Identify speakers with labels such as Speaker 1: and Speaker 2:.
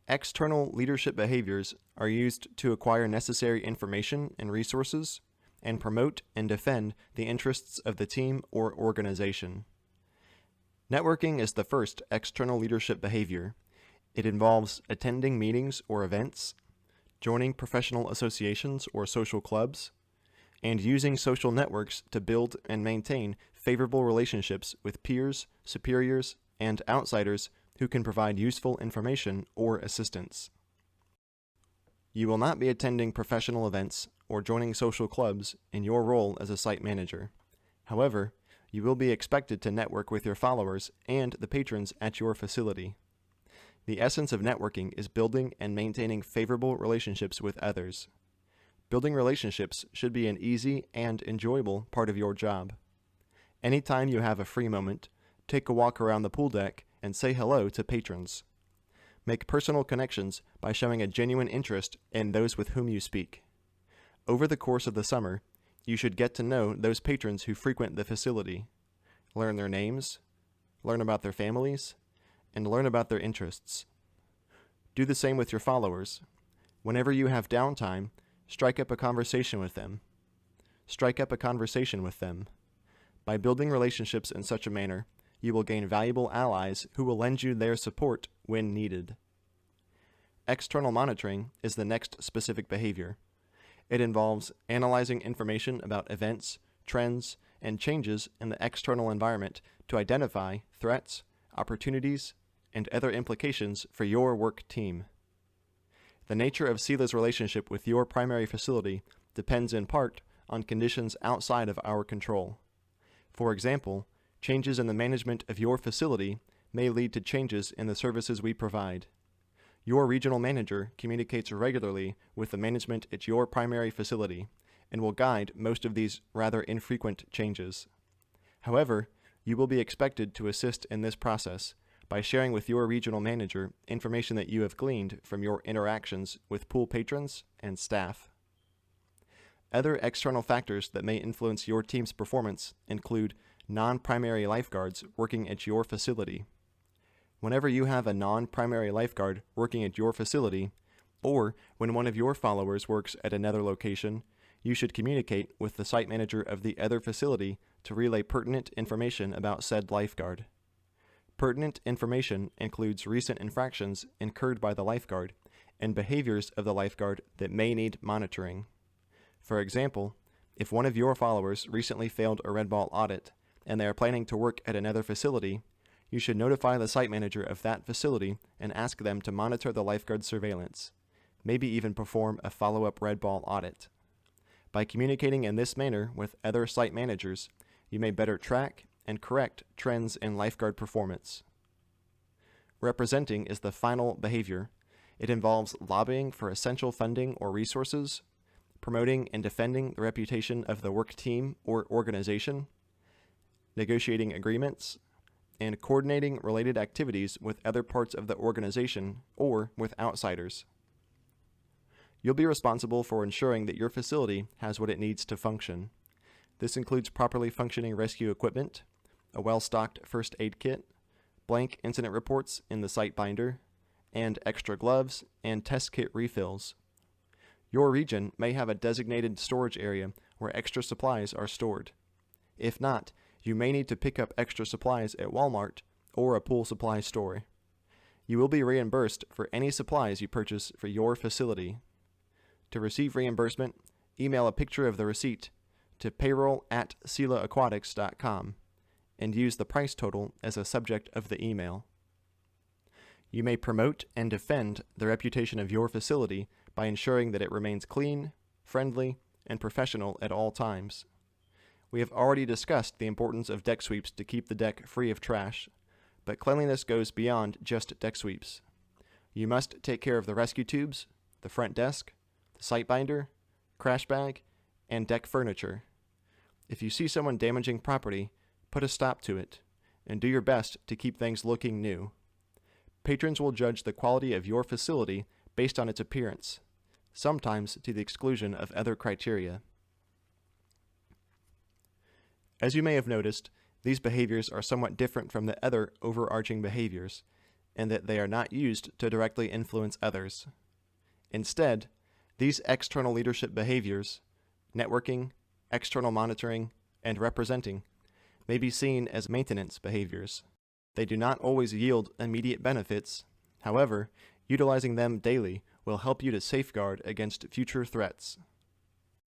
Speaker 1: External leadership behaviors are used to acquire necessary information and resources and promote and defend the interests of the team or organization. Networking is the first external leadership behavior. It involves attending meetings or events, joining professional associations or social clubs, and using social networks to build and maintain favorable relationships with peers, superiors, and outsiders who can provide useful information or assistance. You will not be attending professional events or joining social clubs in your role as a site manager. However, you will be expected to network with your followers and the patrons at your facility. The essence of networking is building and maintaining favorable relationships with others. Building relationships should be an easy and enjoyable part of your job. Anytime you have a free moment, take a walk around the pool deck and say hello to patrons. Make personal connections by showing a genuine interest in those with whom you speak. Over the course of the summer, you should get to know those patrons who frequent the facility, learn their names, learn about their families, and learn about their interests. Do the same with your followers. Whenever you have downtime, strike up a conversation with them. By building relationships in such a manner, you will gain valuable allies who will lend you their support when needed. External monitoring is the next specific behavior. It involves analyzing information about events, trends, and changes in the external environment to identify threats, opportunities, and other implications for your work team. The nature of SELA's relationship with your primary facility depends in part on conditions outside of our control. For example, changes in the management of your facility may lead to changes in the services we provide. Your regional manager communicates regularly with the management at your primary facility and will guide most of these rather infrequent changes. However, you will be expected to assist in this process by sharing with your regional manager information that you have gleaned from your interactions with pool patrons and staff. Other external factors that may influence your team's performance include non-primary lifeguards working at your facility. Whenever you have a non-primary lifeguard working at your facility, or when one of your followers works at another location, you should communicate with the site manager of the other facility to relay pertinent information about said lifeguard. Pertinent information includes recent infractions incurred by the lifeguard and behaviors of the lifeguard that may need monitoring. For example, if one of your followers recently failed a red ball audit and they are planning to work at another facility, you should notify the site manager of that facility and ask them to monitor the lifeguard surveillance, maybe even perform a follow-up red ball audit. By communicating in this manner with other site managers, you may better track and correct trends in lifeguard performance. Representing is the final behavior. It involves lobbying for essential funding or resources, promoting and defending the reputation of the work team or organization, negotiating agreements, and coordinating related activities with other parts of the organization or with outsiders. You'll be responsible for ensuring that your facility has what it needs to function. This includes properly functioning rescue equipment, a well-stocked first aid kit, blank incident reports in the site binder, and extra gloves and test kit refills. Your region may have a designated storage area where extra supplies are stored. If not, you may need to pick up extra supplies at Walmart or a pool supply store. You will be reimbursed for any supplies you purchase for your facility. To receive reimbursement, email a picture of the receipt to payroll@selaaquatics.com and use the price total as a subject of the email. You may promote and defend the reputation of your facility by ensuring that it remains clean, friendly, and professional at all times. We have already discussed the importance of deck sweeps to keep the deck free of trash, but cleanliness goes beyond just deck sweeps. You must take care of the rescue tubes, the front desk, the site binder, crash bag, and deck furniture. If you see someone damaging property, put a stop to it, and do your best to keep things looking new. Patrons will judge the quality of your facility based on its appearance, sometimes to the exclusion of other criteria. As you may have noticed, these behaviors are somewhat different from the other overarching behaviors, and that they are not used to directly influence others. Instead, these external leadership behaviors, networking, external monitoring, and representing, may be seen as maintenance behaviors. They do not always yield immediate benefits. However, utilizing them daily will help you to safeguard against future threats.